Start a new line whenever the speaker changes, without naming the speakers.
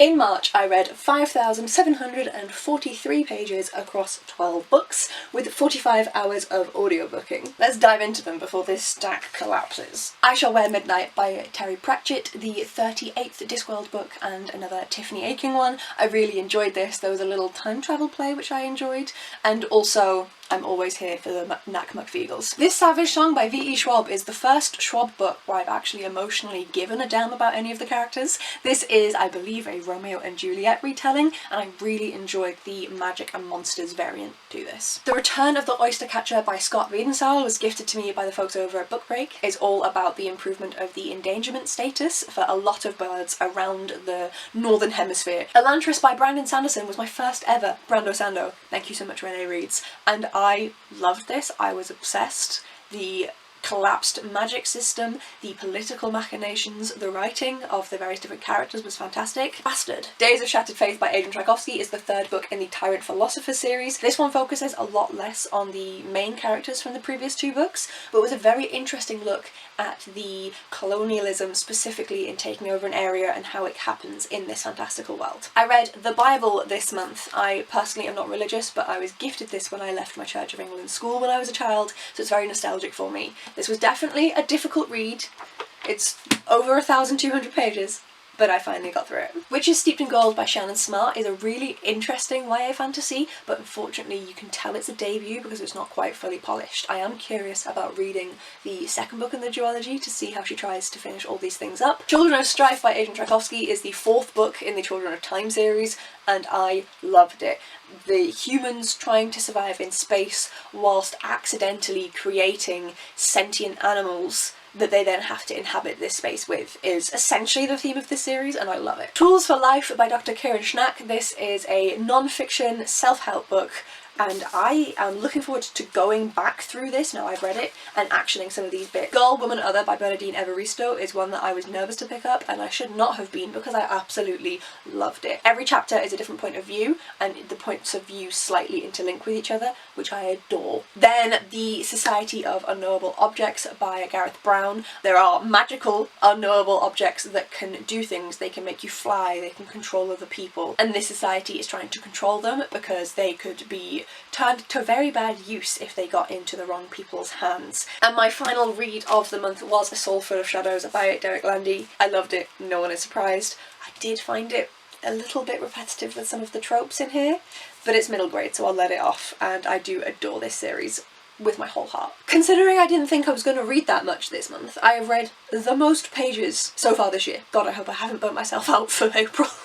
In March, I read 5,743 pages across 12 books, with 45 hours of audiobooking. Let's dive into them before this stack collapses. I Shall Wear Midnight by Terry Pratchett, the 38th Discworld book and another Tiffany Aching one. I really enjoyed this. There was a little time travel play which I enjoyed, and also I'm always here for the Knack McFeagles. This Savage Song by V.E. Schwab is the first Schwab book where I've actually emotionally given a damn about any of the characters. This is, I believe, a Romeo and Juliet retelling, and I really enjoyed the magic and monsters variant to this. The Return of the Oystercatcher by Scott Weidnsaul was gifted to me by the folks over at Book Break. It's all about the improvement of the endangerment status for a lot of birds around the northern hemisphere. Elantris by Sanderson was my first ever Brando Sando. Thank you so much, Renee Reeds. And I loved this. I was obsessed. The collapsed magic system, the political machinations, the writing of the various different characters was fantastic. Bastard. Days of Shattered Faith by Adrian Tchaikovsky is the third book in the Tyrant Philosopher series. This one focuses a lot less on the main characters from the previous two books, but was a very interesting look at the colonialism specifically in taking over an area and how it happens in this fantastical world. I read the Bible this month. I personally am not religious, but I was gifted this when I left my Church of England school when I was a child, so it's very nostalgic for me. This was definitely a difficult read. It's over 1,200 pages, but I finally got through it. Witches Steeped in Gold by Ciannon Smart is a really interesting YA fantasy, but unfortunately you can tell it's a debut because it's not quite fully polished. I am curious about reading the second book in the duology to see how she tries to finish all these things up. Children of Strife by Adrian Tchaikovsky is the fourth book in the Children of Time series, and I loved it. The humans trying to survive in space whilst accidentally creating sentient animals that they then have to inhabit this space with is essentially the theme of this series, and I love it. Tools for Life by Dr. Kirren Schnack. This is a non-fiction self-help book, and I am looking forward to going back through this now I've read it and actioning some of these bits. Girl, Woman, Other by Bernadine Evaristo is one that I was nervous to pick up, and I should not have been because I absolutely loved it. Every chapter is a different point of view, and the points of view slightly interlink with each other, which I adore. Then The Society of Unknowable Objects by Gareth. There are magical, unknowable objects that can do things. They can make you fly, they can control other people, and this society is trying to control them because they could be turned to very bad use if they got into the wrong people's hands. And my final read of the month was A Soul Full of Shadows by Derek Landy. I loved it, no one is surprised. I did find it a little bit repetitive with some of the tropes in here, but it's middle grade so I'll let it off, and I do adore this series with my whole heart. Considering I didn't think I was going to read that much this month, I have read the most pages so far this year. God, I hope I haven't burnt myself out for April.